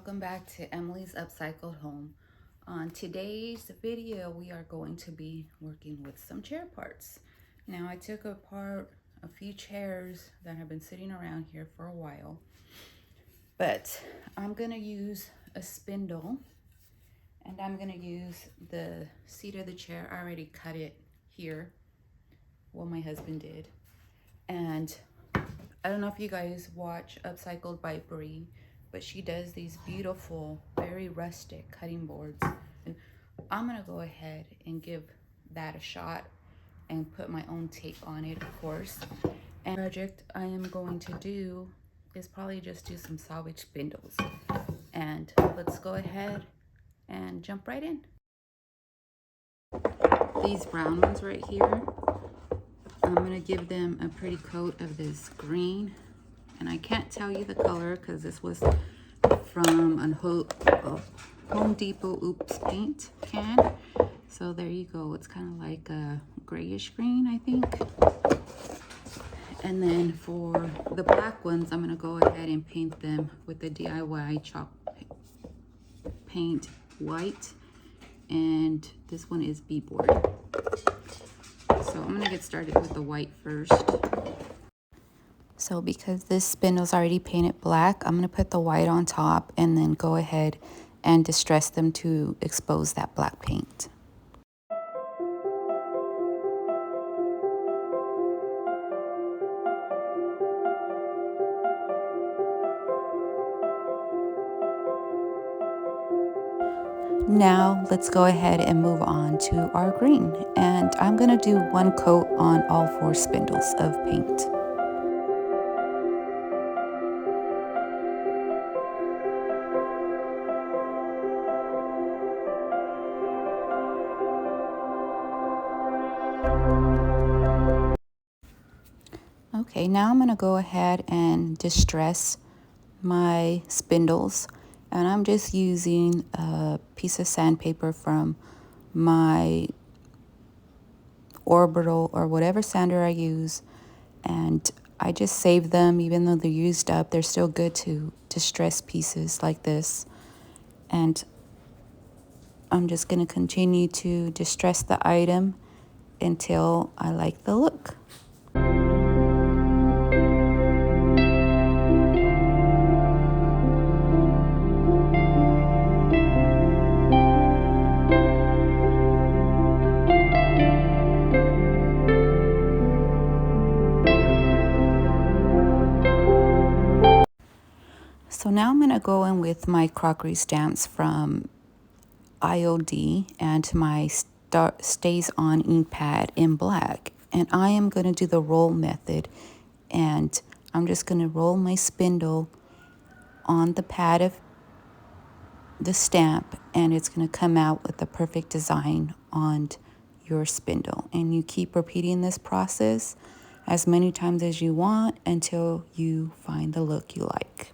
welcome back to Emily's Upcycled Home. On today's video, we are going to be working with some chair parts. Now, I took apart a few chairs that have been sitting around here for a while, but I'm gonna use a spindle and I'm gonna use the seat of the chair. I already cut it here, well, my husband did. And I don't know if you guys watch Upcycled by Bree, but she does these beautiful, very rustic cutting boards. And I'm gonna go ahead and give that a shot and put my own take on it, of course. And the project I am going to do is probably just do some salvage spindles. And let's go ahead and jump right in. These brown ones right here, I'm gonna give them a pretty coat of this green. And I can't tell you the color because this was from a Home Depot Oops paint can. So there you go. It's kind of like a grayish green, I think. And then for the black ones, I'm going to go ahead and paint them with the DIY chalk paint white. And this one is beadboard. So I'm going to get started with the white first. So because this spindle's already painted black, I'm going to put the white on top and then go ahead and distress them to expose that black paint. Now let's go ahead and move on to our green. And I'm going to do one coat on all 4 spindles of paint. Okay, now I'm going to go ahead and distress my spindles, and I'm just using a piece of sandpaper from my orbital or whatever sander I use, and I just save them. Even though they're used up, they're still good to distress pieces like this. And I'm just going to continue to distress the item until I like the look. So now I'm going to go in with my crockery stamps from IOD and my Stays On ink pad in black. And I am going to do the roll method. And I'm just going to roll my spindle on the pad of the stamp. And it's going to come out with the perfect design on your spindle. And you keep repeating this process as many times as you want until you find the look you like.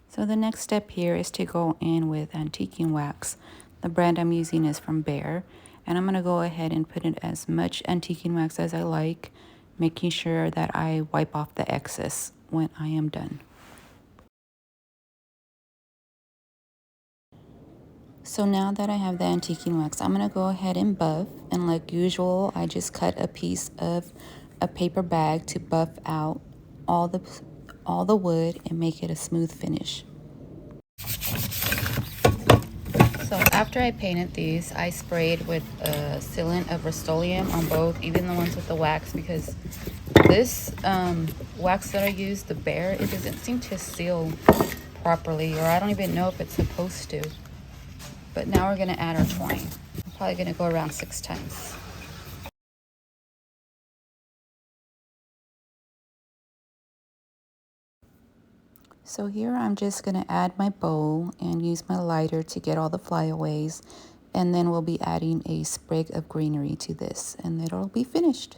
So the next step here is to go in with antiquing wax. The brand I'm using is from Behr, and I'm going to go ahead and put in as much antiquing wax as I like, making sure that I wipe off the excess when I am done. So now that I have the antiquing wax, I'm going to go ahead and buff, and like usual, I just cut a piece of a paper bag to buff out all the wood and make it a smooth finish. So after I painted these, I sprayed with a sealant of Rust-Oleum on both, even the ones with the wax, because this wax that I used, the Behr, it doesn't seem to seal properly, or I don't even know if it's supposed to. But now we're going to add our twine. I'm probably going to go around 6 times. So here I'm just going to add my bowl and use my lighter to get all the flyaways. And then we'll be adding a sprig of greenery to this, and it'll be finished.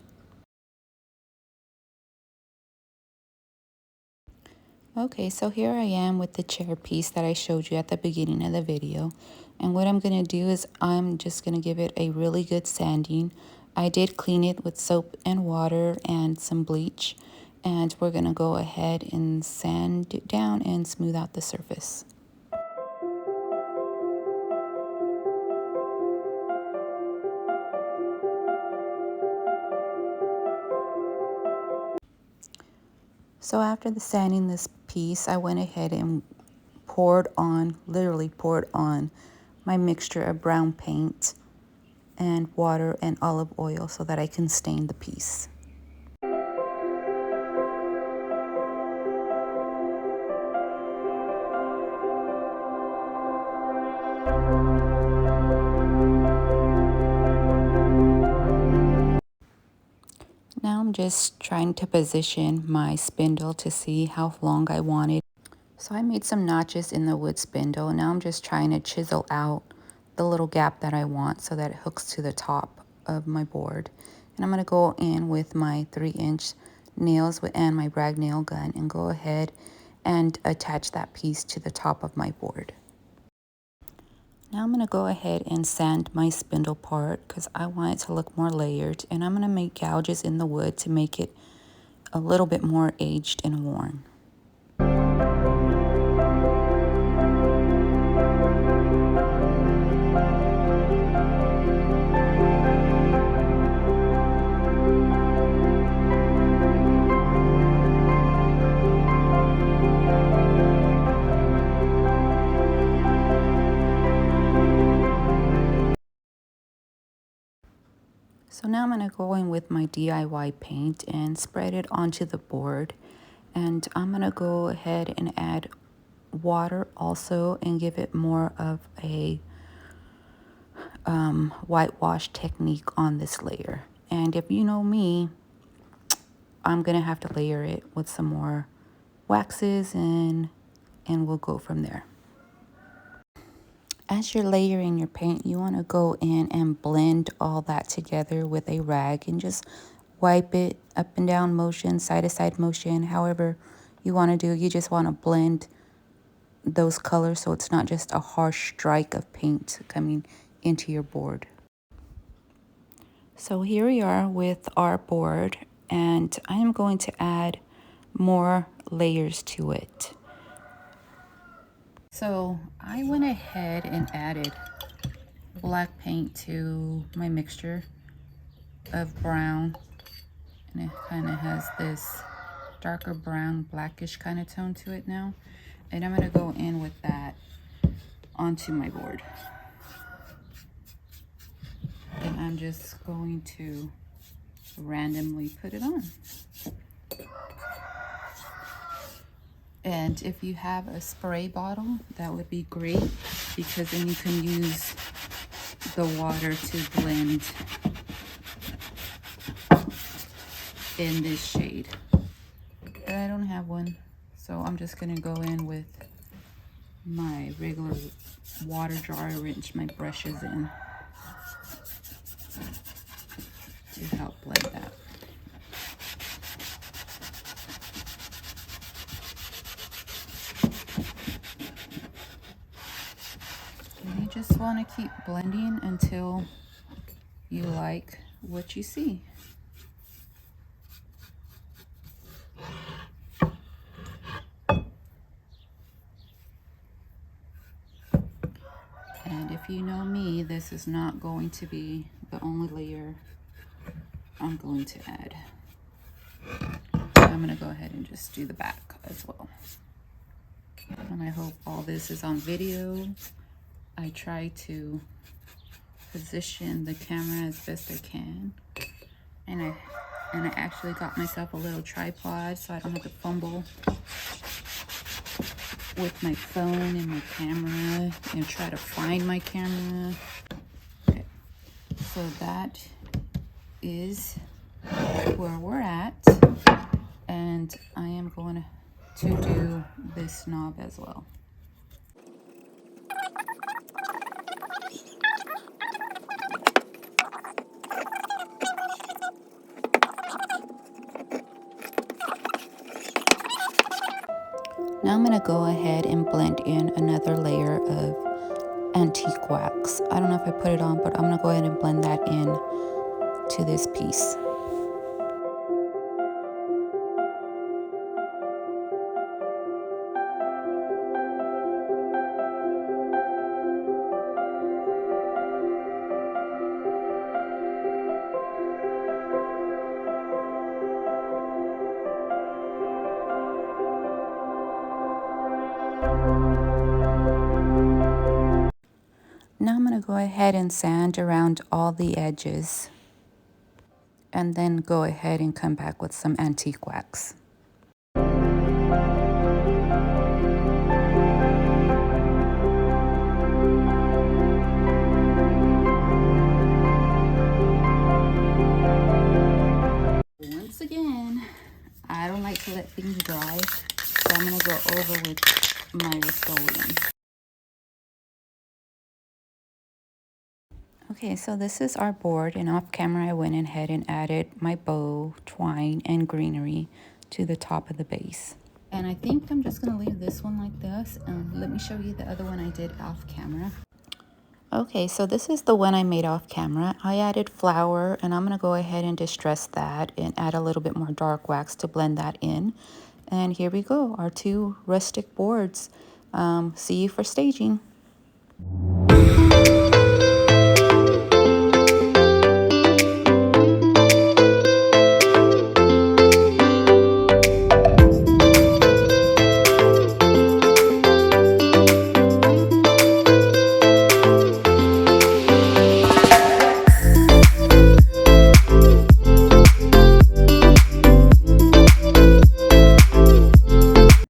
Okay, so here I am with the chair piece that I showed you at the beginning of the video. And what I'm going to do is I'm just going to give it a really good sanding. I did clean it with soap and water and some bleach. And we're going to go ahead and sand it down and smooth out the surface. So after the sanding this piece, I went ahead and literally poured on my mixture of brown paint and water and olive oil so that I can stain the piece. Now I'm just trying to position my spindle to see how long I want it. So I made some notches in the wood spindle. Now I'm just trying to chisel out the little gap that I want so that it hooks to the top of my board. And I'm going to go in with my 3-inch nails and my brag nail gun and go ahead and attach that piece to the top of my board. Now I'm going to go ahead and sand my spindle part because I want it to look more layered, and I'm going to make gouges in the wood to make it a little bit more aged and worn. So now I'm going to go in with my DIY paint and spread it onto the board. And I'm going to go ahead and add water also and give it more of a whitewash technique on this layer. And if you know me, I'm going to have to layer it with some more waxes and we'll go from there. As you're layering your paint, you want to go in and blend all that together with a rag and just wipe it up and down motion, side to side motion, however you want to do. You just want to blend those colors so it's not just a harsh strike of paint coming into your board. So here we are with our board, and I am going to add more layers to it. So I went ahead and added black paint to my mixture of brown, and it kind of has this darker brown blackish kind of tone to it now, and I'm going to go in with that onto my board, and I'm just going to randomly put it on. And if you have a spray bottle, that would be great, because then you can use the water to blend in this shade. But I don't have one, so I'm just gonna go in with my regular water jar, rinse my brushes in to help blend that. And you just want to keep blending until you like what you see. And if you know me, this is not going to be the only layer I'm going to add. I'm going to go ahead and just do the back as well. And I hope all this is on video. I try to position the camera as best I can. And I actually got myself a little tripod so I don't have to fumble with my phone and my camera and try to find my camera. Okay, so that is where we're at, and I am going to do this knob as well. Now I'm going to go ahead and blend in another layer of antique wax. I don't know if I put it on, but I'm going to go ahead and blend that in to this piece. Now I'm going to go ahead and sand around all the edges and then go ahead and come back with some antique wax. Once again, I don't like to let things dry, so I'm going to go over with my Rust-Oleum. Okay, so this is our board, and off camera I went ahead and added my bow, twine, and greenery to the top of the base. And I think I'm just going to leave this one like this, and let me show you the other one I did off camera. Okay, so this is the one I made off camera. I added flour, and I'm going to go ahead and distress that and add a little bit more dark wax to blend that in. And here we go, our two rustic boards. See you for staging.